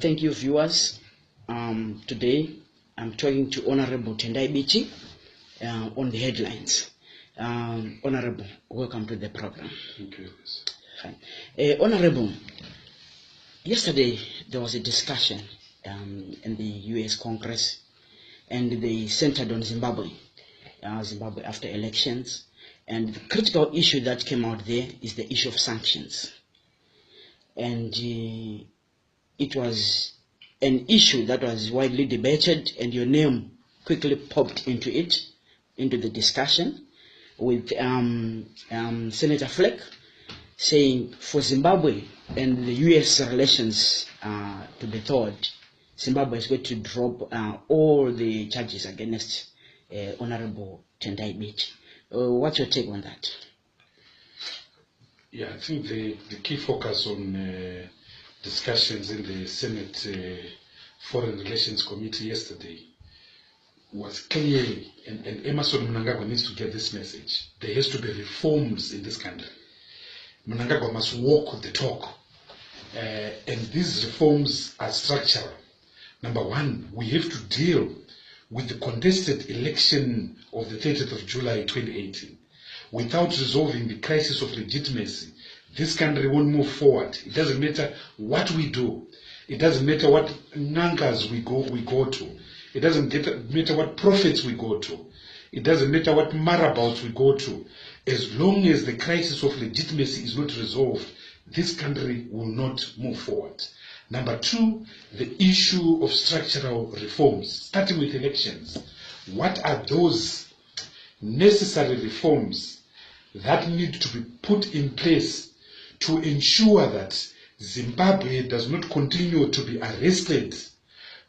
Thank you, viewers. Today, I'm talking to Honorable Tendai Biti on the headlines. Honorable, welcome to the program. Thank you. Fine. Honorable, yesterday there was a discussion in the U.S. Congress, and they centered on Zimbabwe, Zimbabwe after elections. And the critical issue that came out there is the issue of sanctions. And it was an issue that was widely debated, and your name quickly popped into the discussion, with Senator Fleck saying for Zimbabwe and the U.S. relations to be thawed, Zimbabwe is going to drop all the charges against Honorable Tendai Biti. What's your take on that? Yeah, I think the key focus on discussions in the Senate Foreign Relations Committee yesterday was clearly, and Emerson Mnangagwa needs to get this message, there has to be reforms in this country. Mnangagwa must walk the talk. And these reforms are structural. Number one, we have to deal with the contested election of the 30th of July 2018. Without resolving the crisis of legitimacy, this country won't move forward. It doesn't matter what we do. It doesn't matter what nangas we go to. It doesn't matter what prophets we go to. It doesn't matter what marabouts we go to. As long as the crisis of legitimacy is not resolved, this country will not move forward. Number two, the issue of structural reforms, starting with elections. What are those necessary reforms that need to be put in place to ensure that Zimbabwe does not continue to be arrested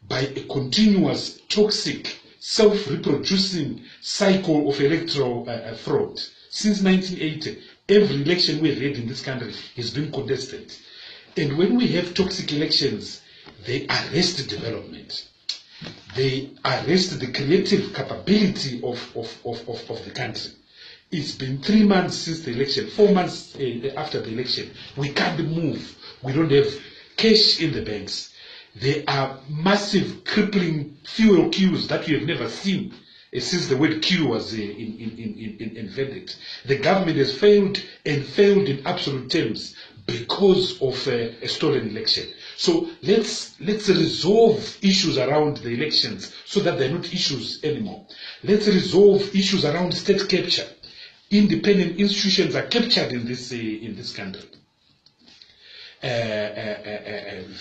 by a continuous, toxic, self-reproducing cycle of electoral fraud? Since 1980, every election we had in this country has been contested. And when we have toxic elections, they arrest development. They arrest the creative capability of the country. It's been 3 months since the election, 4 months after the election. We can't move. We don't have cash in the banks. There are massive, crippling fuel queues that we have never seen since the word queue was invented. The government has failed, and failed in absolute terms, because of a stolen election. So let's resolve issues around the elections so that they're not issues anymore. Let's resolve issues around state capture. Independent institutions are captured in this country.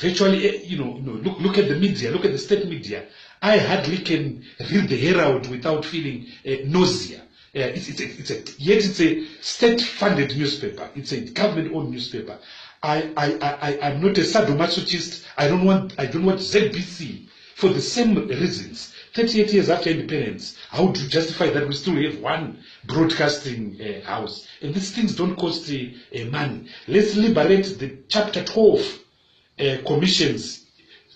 Virtually, look at the media, look at the state media. I hardly can read the Herald without feeling nausea. It's a state-funded newspaper. It's a government-owned newspaper. I'm not a sadomasochist. I don't want ZBC for the same reasons. 38 years after independence, how do you justify that we still have one broadcasting house? And these things don't cost money. Let's liberate the Chapter 12 commissions,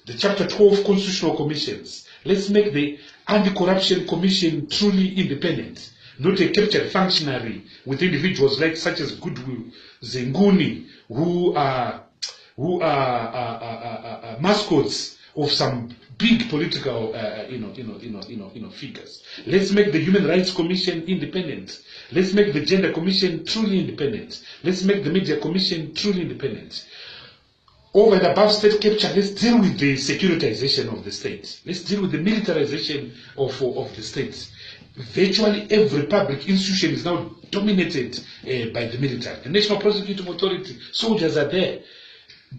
the Chapter 12 constitutional commissions. Let's make the Anti-Corruption Commission truly independent, not a captured functionary with individuals like such as Goodwill Zenguni, who are mascots of some big political figures. Let's make the Human Rights Commission independent. Let's make the Gender Commission truly independent. Let's make the Media Commission truly independent. Over and above state capture, let's deal with the securitization of the state. Let's deal with the militarization of the state. Virtually every public institution is now dominated by the military. The National Prosecuting Authority, soldiers are there.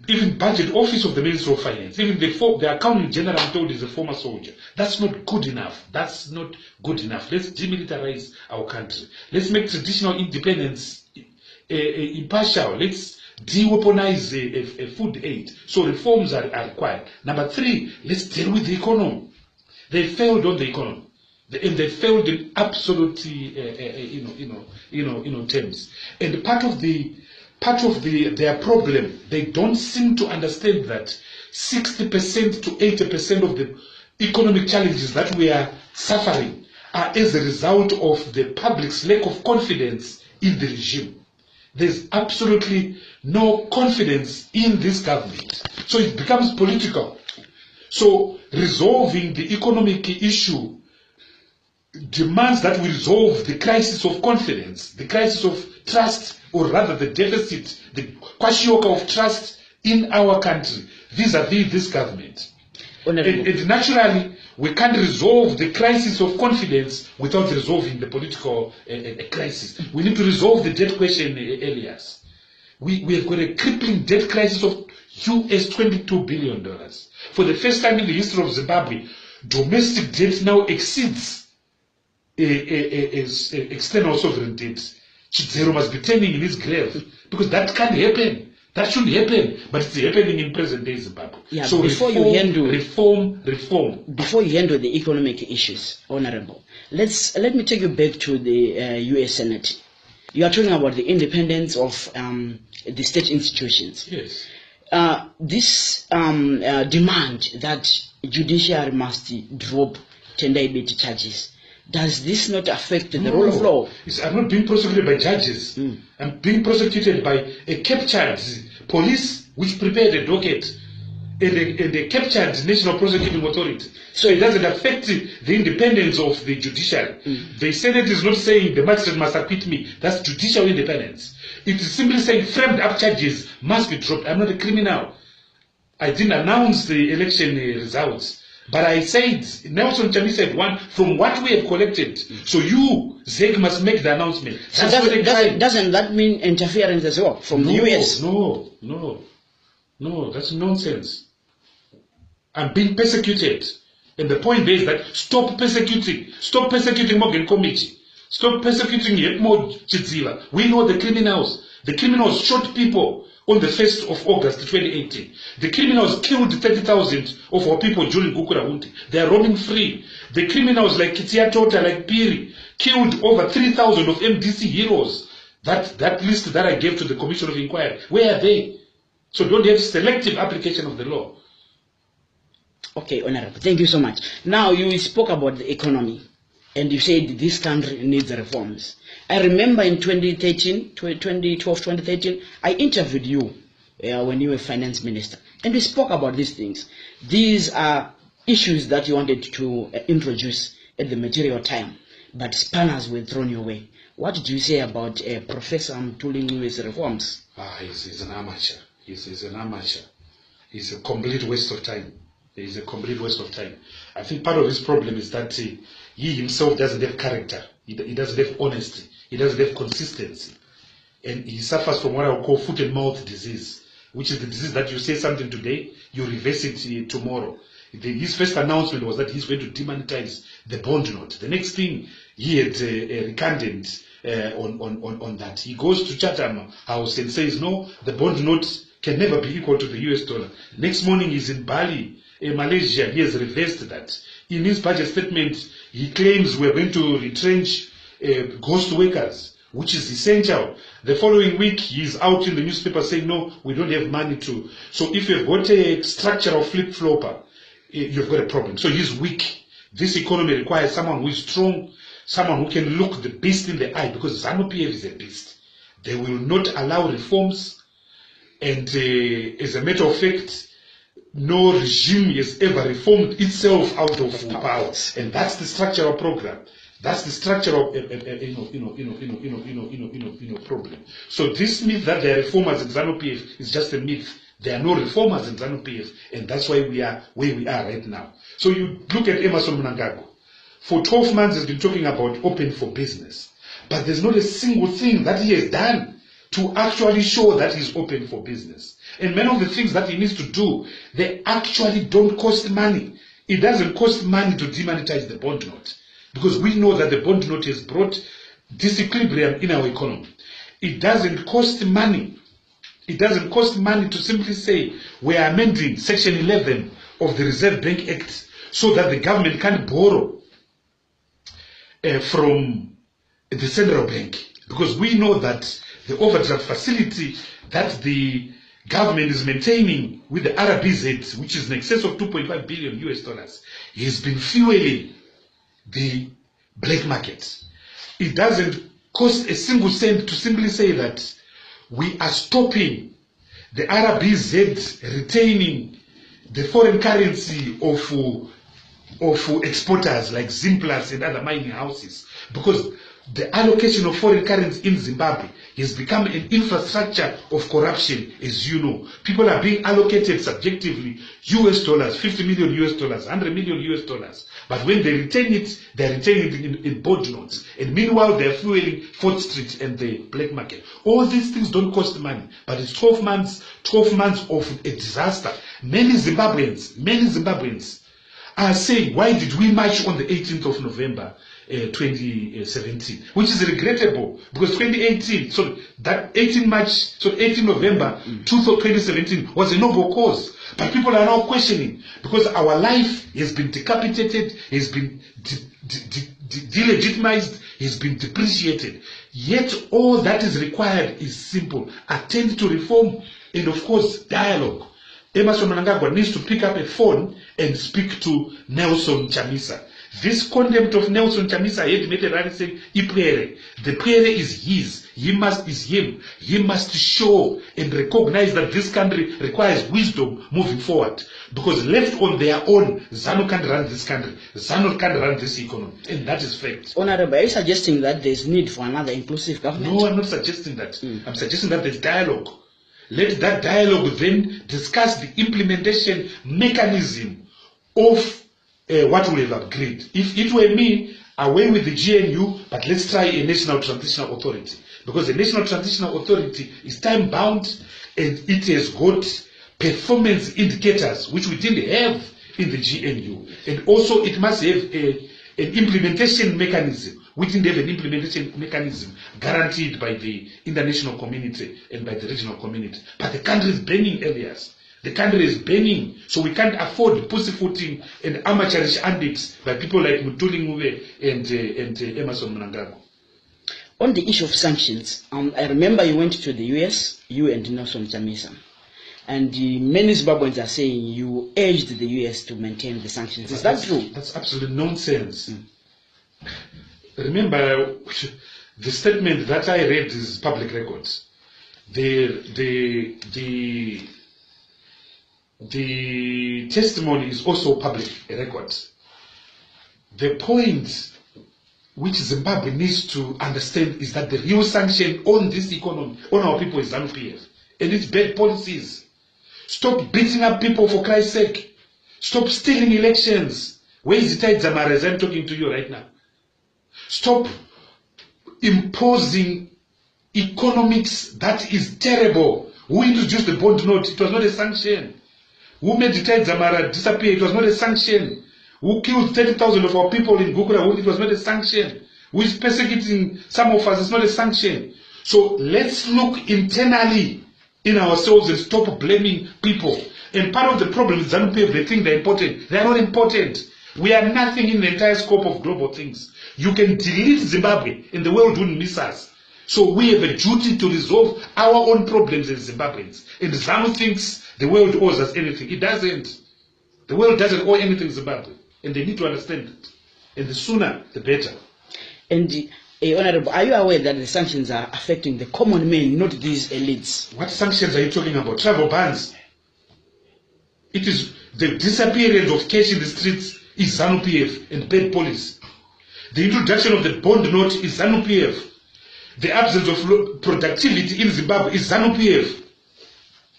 Even budget office of the Ministry of Finance, even the accounting general, I'm told, is a former soldier. That's not good enough. That's not good enough. Let's demilitarize our country. Let's make traditional independence impartial. Let's de-weaponize food aid. So reforms are required. Number three, let's deal with the economy. They failed on the economy. And they failed in absolute, terms. And part of their problem, they don't seem to understand that 60% to 80% of the economic challenges that we are suffering are as a result of the public's lack of confidence in the regime. There's absolutely no confidence in this government. So it becomes political. So resolving the economic issue demands that we resolve the crisis of confidence, the crisis of trust, or rather the deficit, the kwashiorkor of trust in our country vis-a-vis this government. And naturally, we can't resolve the crisis of confidence without resolving the political crisis. We need to resolve the debt question, Elias. We have got a crippling debt crisis of US $22 billion. For the first time in the history of Zimbabwe, domestic debt now exceeds external sovereign debt. Chidzero must be turning in his grave, because that can't happen. That shouldn't happen, but it's happening in present day Zimbabwe. Yeah, so before reform. Before you handle the economic issues, Honorable, let me take you back to the U.S. Senate. You are talking about the independence of the state institutions. Yes. This demand that judiciary must drop Tendai Biti charges. Does this not affect the rule of law? I'm not being prosecuted by judges. I'm being prosecuted by a captured police which prepared a docket and a captured National Prosecuting Authority. So it doesn't affect the independence of the judiciary. The Senate is not saying the magistrate must acquit me. That's judicial independence. It is simply saying framed up charges must be dropped. I'm not a criminal. I didn't announce the election results. But I said, Nelson Chamisa said, from what we have collected, so you, ZEG, must make the announcement. So doesn't that mean interference as well from the US? No, that's nonsense. I'm being persecuted. And the point is that stop persecuting Morgan Committee. Stop persecuting Yetmo Chidzila. We know the criminals. The criminals shot people on the 1st of August 2018. The criminals killed 30,000 of our people during Gukurahundi. They are roaming free. The criminals like Kitia Tota, like Piri, killed over 3,000 of MDC heroes. That list that I gave to the Commission of Inquiry, where are they? So don't have selective application of the law. Okay, Honorable, thank you so much. Now you spoke about the economy, and you said this country needs reforms. I remember in 2013, I interviewed you when you were finance minister, and we spoke about these things. These are issues that you wanted to introduce at the material time, but spanners were thrown your way. What did you say about Professor Mtulingu's reforms? He's an amateur. He's an amateur. He's a complete waste of time. He's a complete waste of time. I think part of his problem is that he himself doesn't have character. He doesn't have honesty. He doesn't have consistency. And he suffers from what I would call foot and mouth disease, which is the disease that you say something today, you reverse it tomorrow. His first announcement was that he's going to demonetize the bond note. The next thing, he had recanted on that. He goes to Chatham House and says, no, the bond note can never be equal to the US dollar. Next morning, he's in Bali, Malaysia. He has reversed that. In his budget statement, he claims we're going to retrench ghost workers, which is essential. The following week, he's out in the newspaper saying, no, we don't have money to. So if you've got a structural flip-flopper, you've got a problem. So he's weak. This economy requires someone who is strong, someone who can look the beast in the eye, because ZANU-PF is a beast. They will not allow reforms, and as a matter of fact, no regime has ever reformed itself out of power, and that's the structural program. That's the structural problem. So this myth that there are reformers in ZANU-PF is just a myth. There are no reformers in ZANU-PF, and that's why we are where we are right now. So you look at Emmerson Mnangagwa. For 12 months, he's been talking about open for business, but there's not a single thing that he has done to actually show that he's open for business. And many of the things that he needs to do, they actually don't cost money. It doesn't cost money to demonetize the bond note, because we know that the bond note has brought disequilibrium in our economy. It doesn't cost money. It doesn't cost money to simply say we are amending Section 11 of the Reserve Bank Act so that the government can borrow from the central bank, because we know that the overdraft facility that the government is maintaining with the RBZ, which is in excess of $2.5 billion US dollars, has been fueling the black market. It doesn't cost a single cent to simply say that we are stopping the RBZ retaining the foreign currency of exporters like Zimplats and other mining houses, because the allocation of foreign currency in Zimbabwe has become an infrastructure of corruption, as you know. People are being allocated subjectively US dollars, 50 million US dollars, 100 million US dollars. But when they retain it, they're retaining it in bond notes. And meanwhile, they're fueling 4th Street and the black market. All these things don't cost money, but it's 12 months of a disaster. Many Zimbabweans are saying, why did we march on the 18th of November 2017, which is regrettable, because 2018, so that 18 November 2017 was a noble cause. But people are now questioning, because our life has been decapitated, has been delegitimized, has been depreciated. Yet all that is required is simple: attend to reform and, of course, dialogue. Emerson Mnangagwa needs to pick up a phone and speak to Nelson Chamisa. This contempt of Nelson Chamisa had made a rally saying, the prayer is his. He must show and recognize that this country requires wisdom moving forward. Because left on their own, ZANU can't run this country. ZANU can't run this economy. And that is fact. Honorable, are you suggesting that there's need for another inclusive government? No, I'm not suggesting that. I'm suggesting that there's dialogue. Let that dialogue then discuss the implementation mechanism of what we have agreed. If it were me, away with the GNU, but let's try a national transitional authority. Because the national transitional authority is time bound and it has got performance indicators which we didn't have in the GNU. And also it must have an implementation mechanism. We didn't have an implementation mechanism guaranteed by the international community and by the regional community. But the country is burning areas. The country is burning, so we can't afford pussyfooting and amateurish antics by people like Mutuli Ngube and Emerson Mnangagwa. On the issue of sanctions, I remember you went to the US, you and Nelson Chamisa, and many Zimbabweans are saying you urged the US to maintain the sanctions. Is that true? That's absolute nonsense. Remember, the statement that I read is public records. The testimony is also public record. The point which Zimbabwe needs to understand is that the real sanction on this economy, on our people, is ZANU-PF and its bad policies. Stop beating up people, for Christ's sake. Stop stealing elections. Where is Tendai Biti as I'm talking to you right now? Stop imposing economics that is terrible. Who introduced the bond note? It was not a sanction. Who made Tendai Biti disappear? It was not a sanction. Who killed 30,000 of our people in Gukura? It was not a sanction. Who is persecuting some of us? It's not a sanction. So let's look internally in ourselves and stop blaming people. And part of the problem is ZANU-PF, they think they're important. They are not important. We are nothing in the entire scope of global things. You can delete Zimbabwe and the world wouldn't miss us. So we have a duty to resolve our own problems as Zimbabweans. And ZANU thinks the world owes us anything. It doesn't. The world doesn't owe anything to Zimbabwe. And they need to understand it. And the sooner, the better. And Honorable, are you aware that the sanctions are affecting the common man, not these elites? What sanctions are you talking about? Travel bans. It is the disappearance of cash in the streets is ZANU-PF and bad police. The introduction of the bond note is ZANU-PF. The absence of productivity in Zimbabwe is ZANU-PF.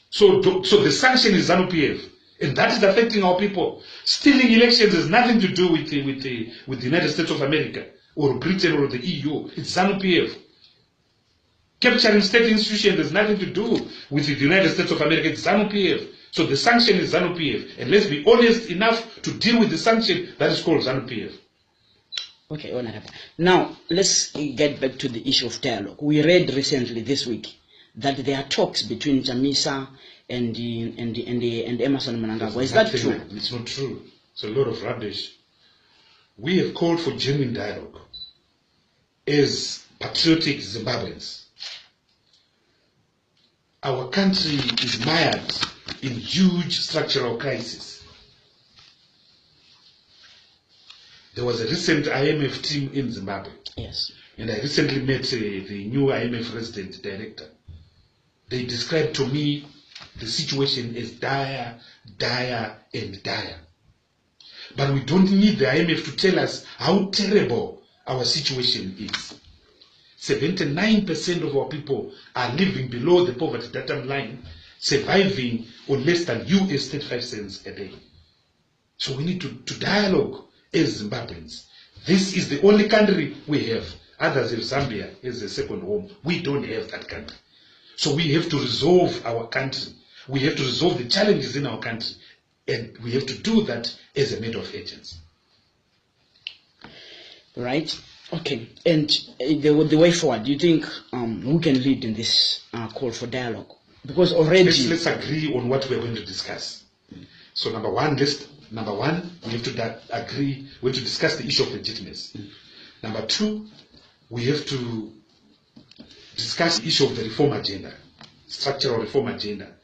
So the sanction is ZANU-PF. And that is affecting our people. Stealing elections has nothing to do with the United States of America or Britain or the EU. It's ZANU-PF. Capturing state institutions has nothing to do with the United States of America. It's ZANU-PF. So the sanction is ZANU-PF. And let's be honest enough to deal with the sanction that is called ZANU-PF. Okay, Honorable. Now, let's get back to the issue of dialogue. We read recently this week that there are talks between Chamisa and Emerson Mnangagwa. Is that true? It's not true. It's a lot of rubbish. We have called for genuine dialogue as patriotic Zimbabweans. Our country is mired in huge structural crisis. There was a recent IMF team in Zimbabwe. Yes. And I recently met the new IMF resident director. They described to me the situation is dire, dire, and dire. But we don't need the IMF to tell us how terrible our situation is. 79% of our people are living below the poverty datum line, surviving on less than US 35 cents a day. So we need to dialogue as Zimbabweans. This is the only country we have. Others have Zambia as a second home. We don't have that country. So we have to resolve our country. We have to resolve the challenges in our country. And we have to do that as a matter of urgency. Right. Okay. And the way forward, do you think who can lead in this call for dialogue? Because already... Let's agree on what we're going to discuss. So number one, we have to agree, we have to discuss the issue of legitimacy. Number two, we have to discuss the issue of the reform agenda, structural reform agenda,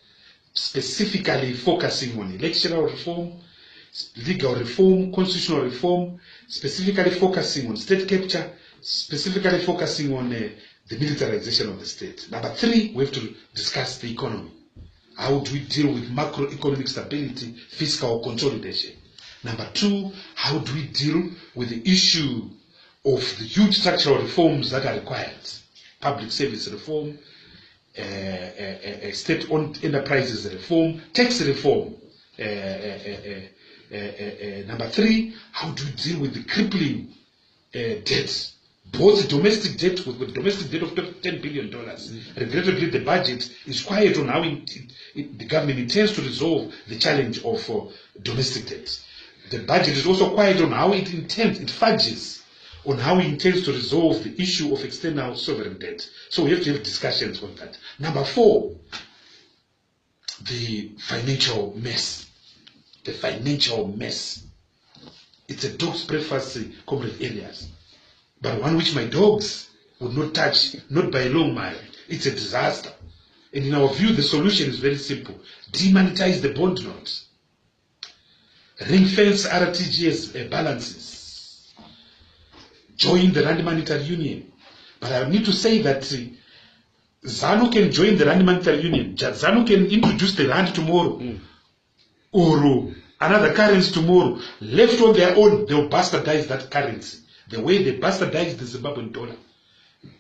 specifically focusing on electoral reform, legal reform, constitutional reform, specifically focusing on state capture, specifically focusing on the militarization of the state. Number three, we have to discuss the economy. How do we deal with macroeconomic stability, fiscal consolidation? Number two, how do we deal with the issue of the huge structural reforms that are required? Public service reform, state-owned enterprises reform, tax reform. Number three, how do we deal with the crippling debt? Both domestic debt, with domestic debt of $10 billion. Regrettably, the budget is quiet on how the government intends to resolve the challenge of domestic debt. The budget is also quiet on how it fudges on how it intends to resolve the issue of external sovereign debt. So we have to have discussions on that. Number four, the financial mess. The financial mess. It's a dog's breakfast, comrade areas. But one which my dogs would not touch, not by a long mile. It's a disaster. And in our view, the solution is very simple. Demonetize the bond note. Ring-fence RTGS balances. Join the Rand Monetary Union. But I need to say that ZANU can join the Rand Monetary Union. ZANU can introduce the Rand tomorrow. Or another currency tomorrow. Left on their own, they will bastardize that currency. The way they bastardized the Zimbabwean dollar,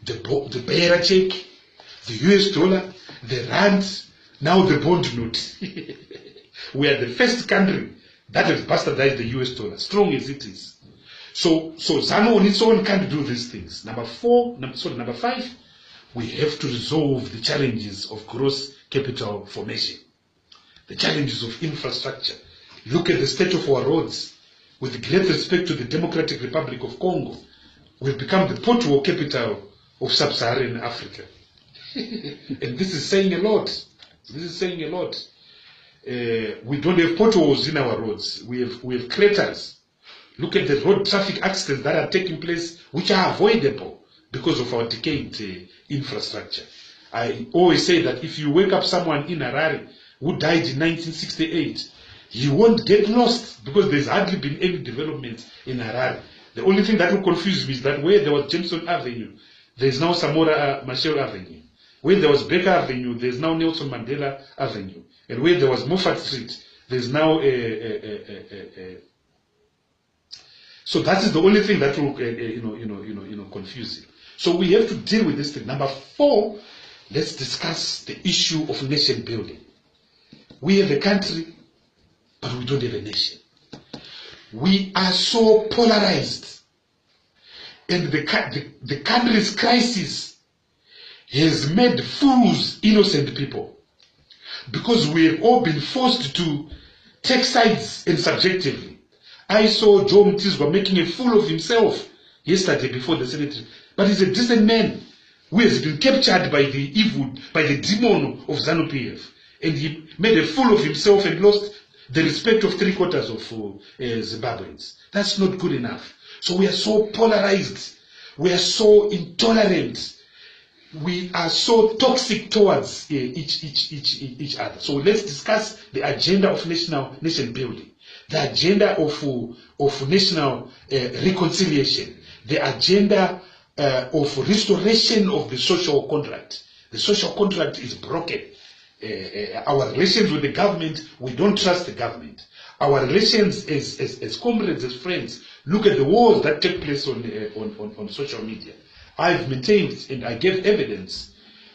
the bearer check, the US dollar, the rand, now the bond note. We are the first country that has bastardized the US dollar, strong as it is. So ZANU on its own can't do these things. Number five, we have to resolve the challenges of gross capital formation, the challenges of infrastructure. Look at the state of our roads. With great respect to the Democratic Republic of Congo, we've become the pothole capital of sub-Saharan Africa. And this is saying a lot. This is saying a lot. We don't have potholes in our roads. We have craters. Look at the road traffic accidents that are taking place, which are avoidable because of our decayed infrastructure. I always say that if you wake up someone in Harare who died in 1968, you won't get lost because there's hardly been any development in Harare. The only thing that will confuse me is that where there was Jameson Avenue, there's now Samora Machel Avenue. Where there was Baker Avenue, there's now Nelson Mandela Avenue. And where there was Moffat Street, there's now So that is the only thing that will confuse you. So we have to deal with this thing. Number four, let's discuss the issue of nation building. We have a country, but we don't have a nation. We are so polarized. And the country's crisis has made fools innocent people. Because we have all been forced to take sides and subjectively. I saw Joe Mtizwa making a fool of himself yesterday before the Senate. But he's a decent man who has been captured by the evil, by the demon of ZANU-PF. And he made a fool of himself and lost the respect of 3/4 of Zimbabweans. That's not good enough. So we are so polarized. We are so intolerant. We are so toxic towards each other. So let's discuss the agenda of nation building, the agenda of national reconciliation, the agenda of restoration of the social contract. The social contract is broken. our relations with the government, we don't trust the government. Our relations as comrades, as friends, look at the wars that take place on social media. I've maintained and I gave evidence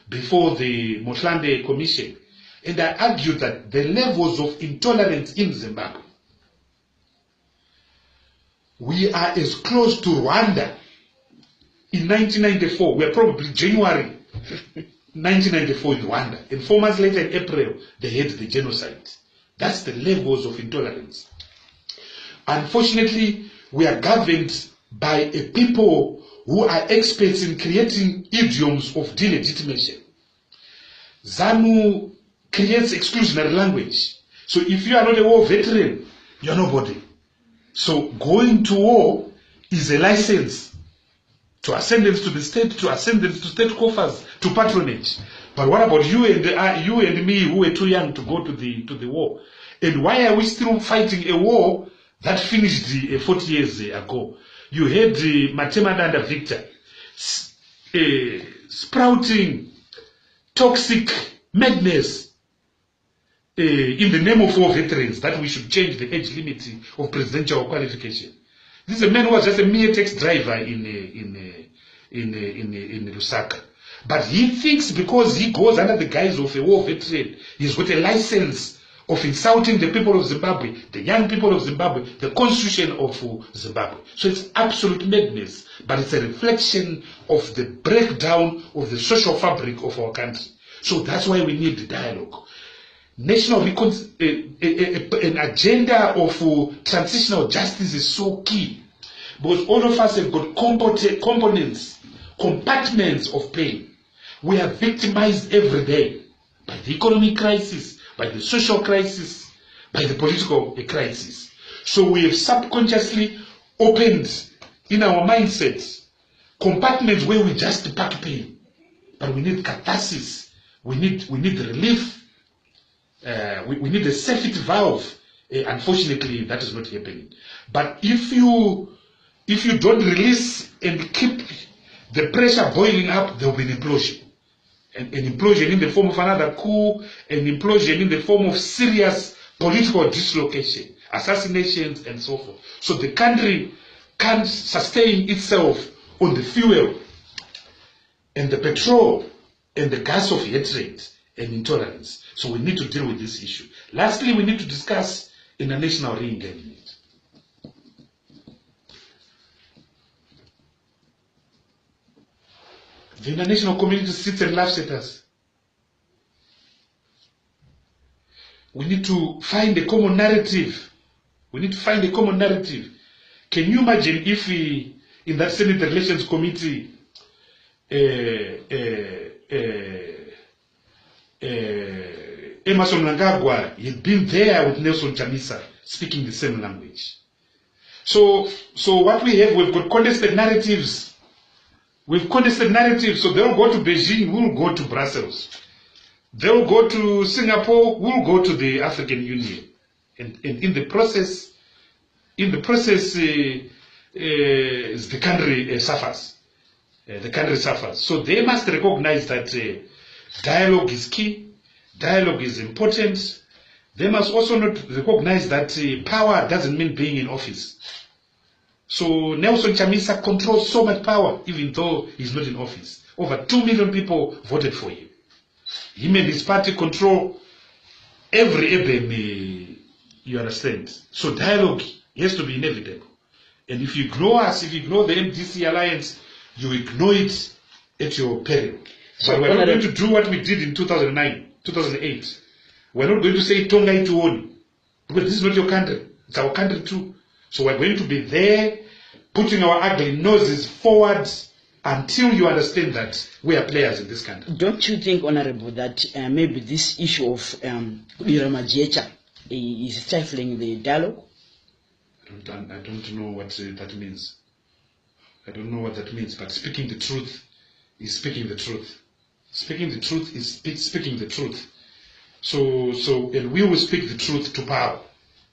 before the Motlande Commission, and I argued that the levels of intolerance in Zimbabwe, we are as close to Rwanda in 1994. We are probably January 1994 in Rwanda, and 4 months later in April, they had the genocide. That's the levels of intolerance. Unfortunately, we are governed by a people who are experts in creating idioms of delegitimation. ZANU creates exclusionary language. So if you are not a war veteran, you're nobody. So going to war is a license to ascendance to the state, to ascendance to state coffers, to patronage. But what about you and me who were too young to go to the war? And why are we still fighting a war that finished 40 years ago? You had Matemada and Victor sprouting toxic madness in the name of war veterans, that we should change the age limit of presidential qualification. This is a man who was just a mere taxi driver in Lusaka. But he thinks because he goes under the guise of a war veteran, he's got a license of insulting the people of Zimbabwe, the young people of Zimbabwe, the constitution of Zimbabwe. So it's absolute madness, but it's a reflection of the breakdown of the social fabric of our country. So that's why we need the dialogue. National an agenda of transitional justice is so key, because all of us have got components, compartments of pain. We are victimized every day by the economic crisis, by the social crisis, by the political crisis. So we have subconsciously opened in our mindsets compartments where we just pack pain. But we need catharsis. We need relief. We need a safety valve. Unfortunately, that is not happening. But if you don't release and keep the pressure boiling up, there will be an implosion. An implosion in the form of another coup, an implosion in the form of serious political dislocation, assassinations, and so forth. So the country can't sustain itself on the fuel and the petrol and the gas of hatred and intolerance. So we need to deal with this issue. Lastly, we need to discuss international re-engagement. The international community sits and laughs at us. We need to find a common narrative. We need to find a common narrative. Can you imagine if we, in that Senate Relations Committee, Emerson Mnangagwa had been there with Nelson Chamisa speaking the same language. So what we have, we've got contested narratives. We've contested narratives, so they'll go to Beijing, we'll go to Brussels. They'll go to Singapore, we'll go to the African Union. And in the process, the country suffers. The country suffers. So they must recognize that dialogue is key, dialogue is important. They must also not recognize that power doesn't mean being in office. So Nelson Chamisa controls so much power, even though he's not in office. Over 2 million people voted for him. Him and his party control every urban, you understand. So dialogue has to be inevitable. And if you ignore us, if you ignore the MDC alliance, you ignore it at your peril. So we're not going to do what we did in 2009, 2008. We're not going to say Tonga Ituoni, because this is not your country. It's our country too. So we're going to be there, putting our ugly noses forward until you understand that we are players in this country. Don't you think, Honorable, that maybe this issue of Biramajiecha is stifling the dialogue? I don't know what that means. I don't know what that means, but speaking the truth is speaking the truth. Speaking the truth is speaking the truth. And we will speak the truth to power.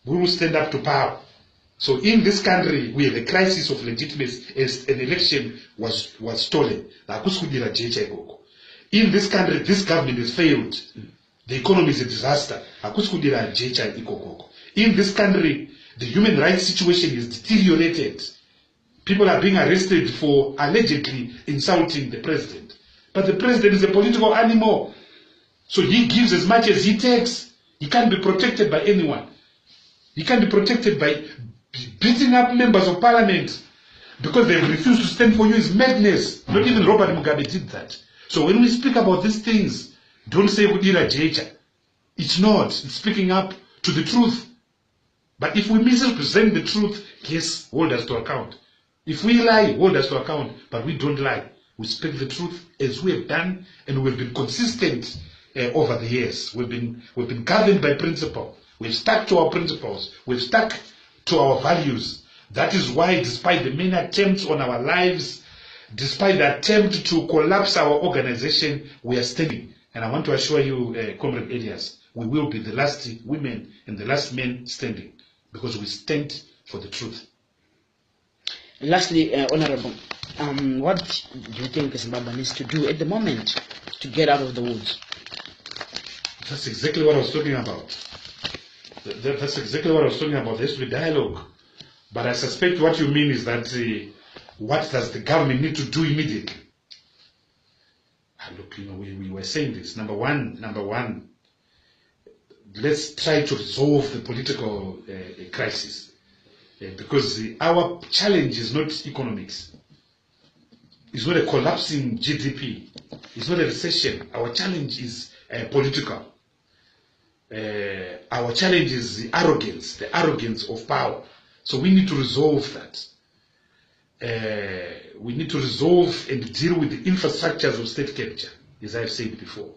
We will stand up to power. So in this country, we have a crisis of legitimacy as an election was stolen. In this country, this government has failed. The economy is a disaster. In this country, the human rights situation is deteriorated. People are being arrested for allegedly insulting the president. But the president is a political animal. So he gives as much as he takes. He can't be protected by anyone. He can't be protected by beating up members of parliament because they refuse to stand for you is madness. Not even Robert Mugabe did that. So when we speak about these things, don't say Kudira Jecha. It's not. It's speaking up to the truth. But if we misrepresent the truth, yes, hold us to account. If we lie, hold us to account. But we don't lie. We speak the truth as we have done, and we've been consistent over the years. We've been governed by principle. We've stuck to our principles. We've stuck to our values. That is why, despite the many attempts on our lives, despite the attempt to collapse our organization, we are standing. And I want to assure you, Comrade Elias, we will be the last women and the last men standing, because we stand for the truth. Lastly, Honorable, what do you think Zimbabwe needs to do at the moment to get out of the woods? That's exactly what I was talking about. That's exactly what I was talking about. There has to be dialogue. But I suspect what you mean is that what does the government need to do immediately? Look, we were saying this. Number one, let's try to resolve the political crisis. Because our challenge is not economics. It's not a collapsing GDP. It's not a recession. Our challenge is political. Our challenge is the arrogance of power. So we need to resolve that. We need to resolve and deal with the infrastructures of state capture, as I've said before.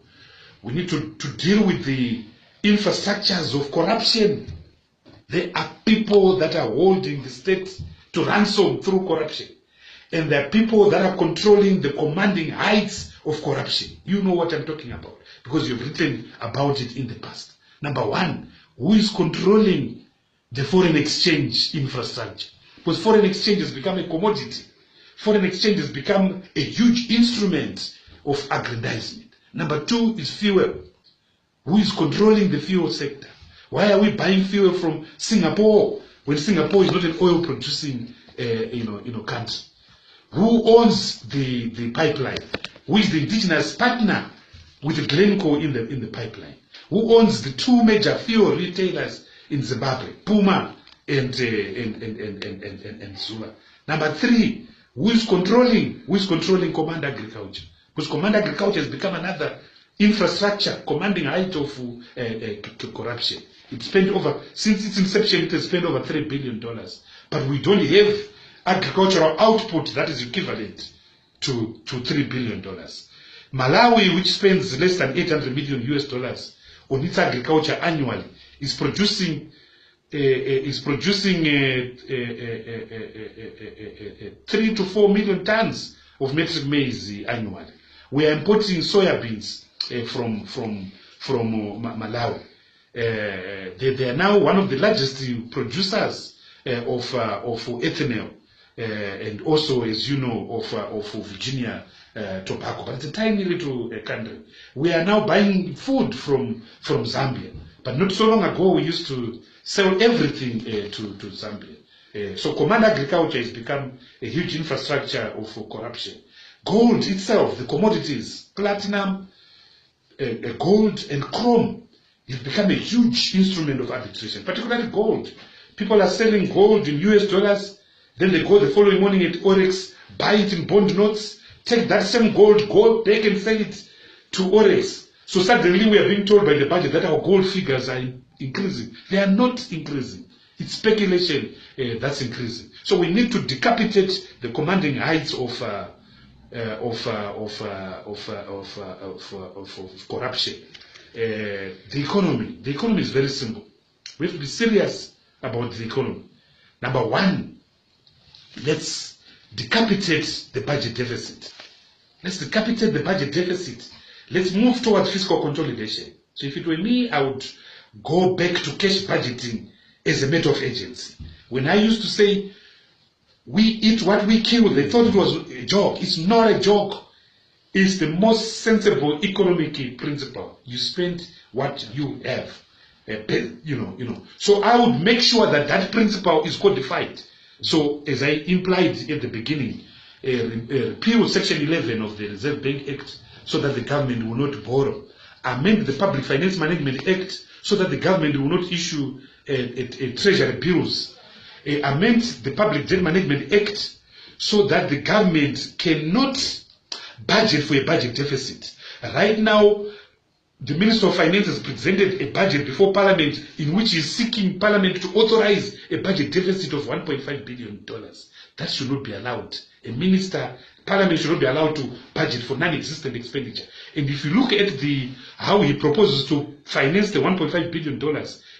We need to deal with the infrastructures of corruption. There are people that are holding the state to ransom through corruption. And there are people that are controlling the commanding heights of corruption. You know what I'm talking about, because you've written about it in the past. Number one, who is controlling the foreign exchange infrastructure? Because foreign exchange has become a commodity. Foreign exchange has become a huge instrument of aggrandizement. Number two is fuel. Who is controlling the fuel sector? Why are we buying fuel from Singapore when Singapore is not an oil producing country? Who owns the pipeline? Who is the indigenous partner with the Glencore in the pipeline? Who owns the two major fuel retailers in Zimbabwe, Puma and Zula? Number three, who is controlling Command Agriculture? Because Command Agriculture has become another infrastructure commanding height of corruption. It spent since its inception, it has spent over $3 billion. But we don't have agricultural output that is equivalent to $3 billion. Malawi, which spends less than $800 million on its agriculture annually, is producing 3 to 4 million tons of metric maize annually. We are importing soybeans from Malawi. They are now one of the largest producers of ethanol, and also, as you know, of Virginia tobacco. But it's a tiny little country. We are now buying food from Zambia. But not so long ago, we used to sell everything to Zambia. So Command Agriculture has become a huge infrastructure of corruption. Gold itself, the commodities, platinum, gold and chrome, has become a huge instrument of arbitration, particularly gold. People are selling gold in US dollars, then they go the following morning at Orex, buy it in bond notes, take that same gold, go back and sell it to Orex. So suddenly we are being told by the budget that our gold figures are increasing. They are not increasing. It's speculation that's increasing. So we need to decapitate the commanding heights of corruption. The economy is very simple. We have to be serious about the economy. Number one, let's decapitate the budget deficit. Let's decapitate the budget deficit. Let's move towards fiscal consolidation. So if it were me, I would go back to cash budgeting as a matter of agency. When I used to say, we eat what we kill, they thought it was a joke. It's not a joke. is the most sensible economic principle. You spend what you have, So I would make sure that that principle is codified. So as I implied at the beginning, repeal Section 11 of the Reserve Bank Act so that the government will not borrow. Amend the Public Finance Management Act so that the government will not issue treasury bills. Amend the Public Debt Management Act so that the government cannot budget for a budget deficit. Right now, the Minister of Finance has presented a budget before Parliament in which he is seeking Parliament to authorize a budget deficit of $1.5 billion. That should not be allowed. Parliament should not be allowed to budget for non-existent expenditure. And if you look at how he proposes to finance the $1.5 billion,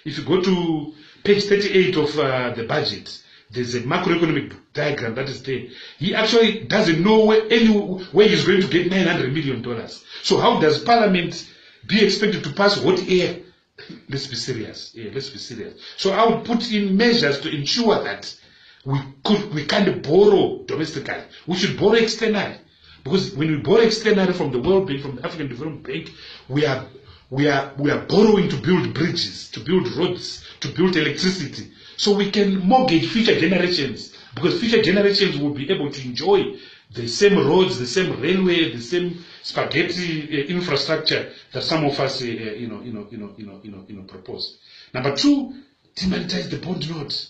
if you go to page 38 of the budget, there's a macroeconomic diagram that is there. He actually doesn't know where he's going to get $900 million. So how does Parliament be expected to pass hot air? Let's be serious. Yeah, let's be serious. So I would put in measures to ensure that we can't borrow domestically. We should borrow externally. Because when we borrow externally from the World Bank, from the African Development Bank, we are borrowing to build bridges, to build roads, to build electricity. So we can mortgage future generations, because future generations will be able to enjoy the same roads, the same railway, the same spaghetti infrastructure that some of us propose. Number two, demonetize the bond note,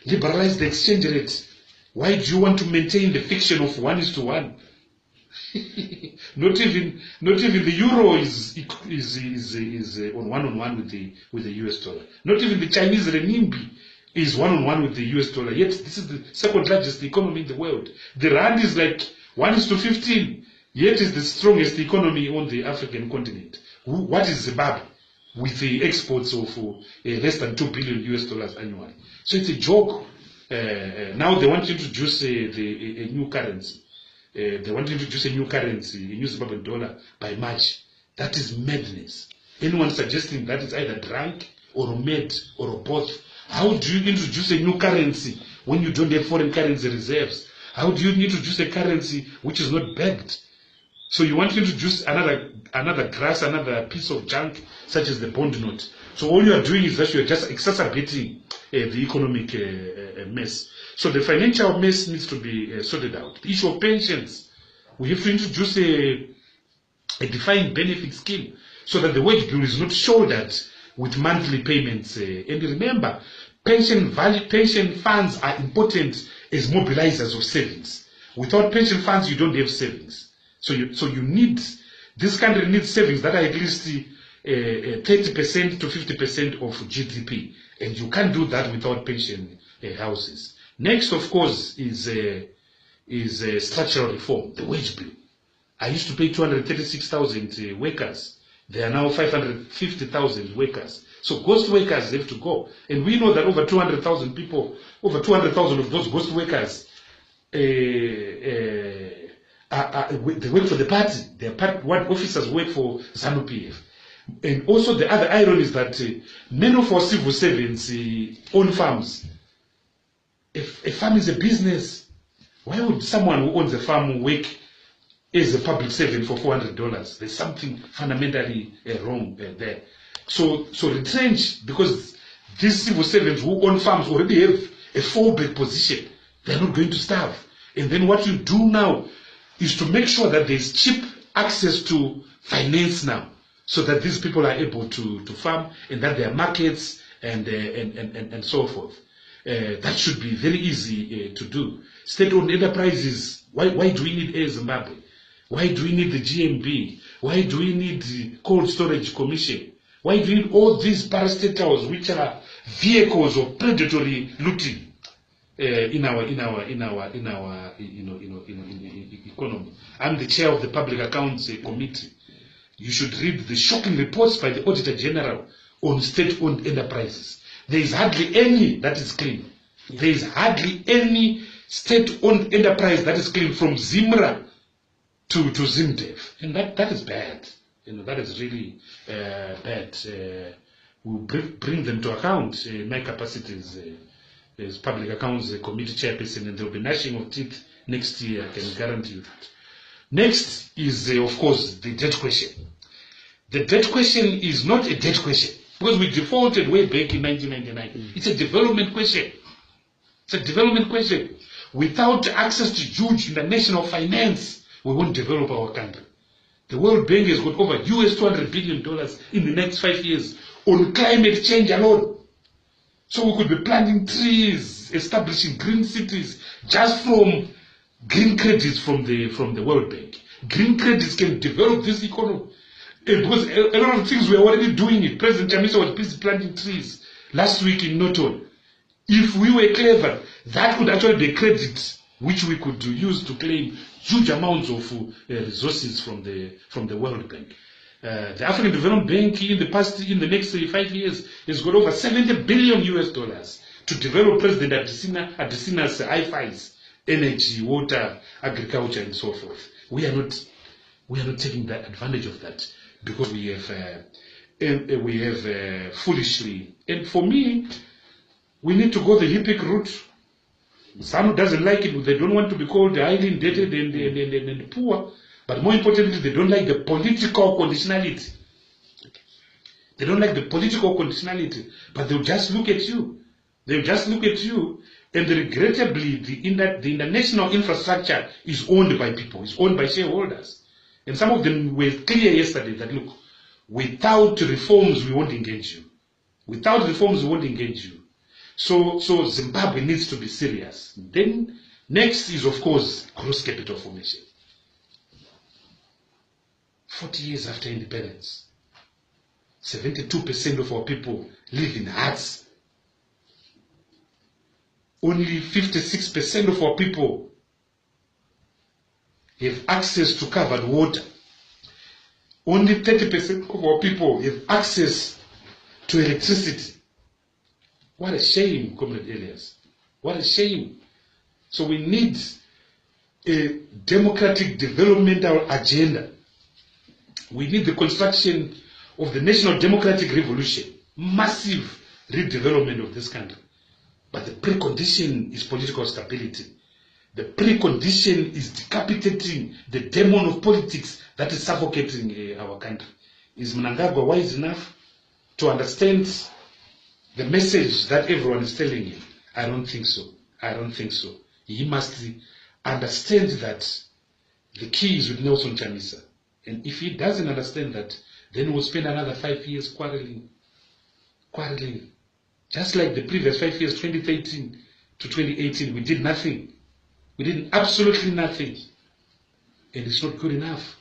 liberalize the exchange rate. Why do you want to maintain the fiction of 1:1? Not even the euro is on one with the US dollar. Not even the Chinese renminbi is 1:1 with the US dollar. Yet this is the second largest economy in the world. The rand is like 1:15. Yet is the strongest economy on the African continent. What is Zimbabwe with the exports of less than $2 billion annually? So it's a joke. Now they want to introduce a new currency. They want to introduce a new currency, a new Zimbabwean dollar by March. That is madness. Anyone suggesting that is either drunk or mad or both. How do you introduce a new currency when you don't have foreign currency reserves? How do you introduce a currency which is not backed? So you want to introduce another grass, another piece of junk, such as the bond note. So all you are doing is that you are just exacerbating the economic mess. So the financial mess needs to be sorted out. The issue of pensions, we have to introduce a defined benefit scheme so that the wage bill is not shouldered with monthly payments. And remember, pension funds are important as mobilizers of savings. Without pension funds, you don't have savings. So you need, this country needs savings that are at least 30% to 50% of GDP. And you can't do that without pension houses. Next, of course, is structural reform, the wage bill. I used to pay 236,000 workers. There are now 550,000 workers. So ghost workers have to go. And we know that over 200,000 people, over 200,000 of those ghost workers, they work for the party. What officers work for ZANU-PF. And also the other irony is that many of our civil servants own farms. If a farm is a business, why would someone who owns a farm work as a public servant for $400? There's something fundamentally wrong there. So retrench, because these civil servants who own farms already have a fallback position. They're not going to starve. And then what you do now is to make sure that there's cheap access to finance now, so that these people are able to farm, and that there are markets and so forth. That should be very easy to do. State-owned enterprises, why do we need Air Zimbabwe? Why do we need the GMB? Why do we need the Cold Storage Commission? Why do we need all these parastatals, which are vehicles of predatory looting in our economy? I'm the chair of the Public Accounts Committee. You should read the shocking reports by the Auditor General on state-owned enterprises. There is hardly any that is clean. There is hardly any state-owned enterprise that is clean, from Zimra to Zimdev. And that is bad. That is really bad. We'll bring them to account in my capacities as Public Accounts Committee chairperson, and there will be gnashing of teeth next year, I can guarantee you that. Next is, of course, the debt question. The debt question is not a debt question because we defaulted way back in 1999. It's a development question. It's a development question. Without access to huge international finance, we won't develop our country. The World Bank has got over $200 billion in the next 5 years on climate change alone. So we could be planting trees, establishing green cities, just from green credits from the World Bank. Green credits can develop this economy. Because a lot of things we are already doing it. President Chamisa was busy planting trees last week in Norton. If we were clever, that could actually be credit which we could use to claim huge amounts of resources from the World Bank. The African Development Bank in the next 5 years has got over $70 billion to develop President Adesina's IFIs, energy, water, agriculture, and so forth. We are not taking that advantage of that because we have foolishly. And for me, we need to go the HIPIC route. Some doesn't like it. They don't want to be called highly indebted and poor. But more importantly, they don't like the political conditionality. They don't like the political conditionality. But they'll just look at you. They'll just look at you. And regrettably, the international infrastructure is owned by people. It's owned by shareholders. And some of them were clear yesterday that, look, without reforms, we won't engage you. Without reforms, we won't engage you. So Zimbabwe needs to be serious. Then next is, of course, gross capital formation. 40 years after independence, 72% of our people live in huts. Only 56% of our people have access to covered water. Only 30% of our people have access to electricity. What a shame, Comrade Elias. What a shame. So we need a democratic developmental agenda. We need the construction of the National Democratic Revolution. Massive redevelopment of this country. But the precondition is political stability. The precondition is decapitating the demon of politics that is suffocating our country. Is Mnangagwa wise enough to understand the message that everyone is telling him? I don't think so. I don't think so. He must understand that the key is with Nelson Chamisa. And if he doesn't understand that, then we'll spend another 5 years quarreling. Just like the previous 5 years, 2013 to 2018, we did nothing. We did absolutely nothing. And it's not good enough.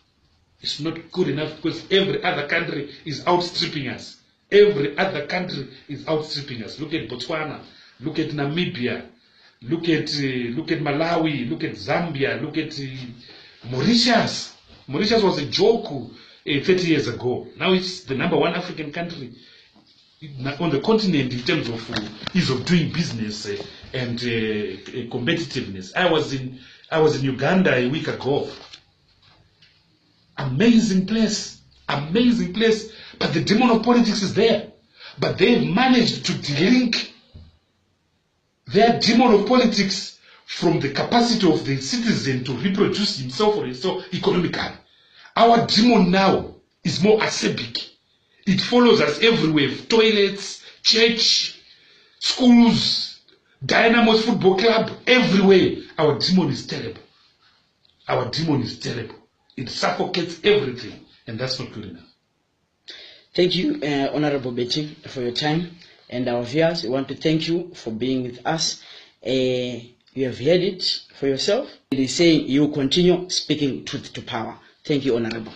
It's not good enough because every other country is outstripping us. Every other country is outstripping us. Look at Botswana. Look at Namibia. Look at Malawi. Look at Zambia. Look at Mauritius. Mauritius was a joke 30 years ago. Now it's the #1 African country on the continent in terms of ease of doing business and competitiveness. I was in Uganda a week ago. Amazing place, but the demon of politics is there. But they've managed to delink their demon of politics from the capacity of the citizen to reproduce himself or herself economically. Our demon now is more acerbic. It follows us everywhere. Toilets, church, schools, Dynamos Football Club, everywhere. Our demon is terrible. Our demon is terrible. It suffocates everything, and that's not good enough. Thank you, Honorable Biti, for your time. And our viewers, we want to thank you for being with us. You have heard it for yourself. It is saying you continue speaking truth to power. Thank you, Honorable.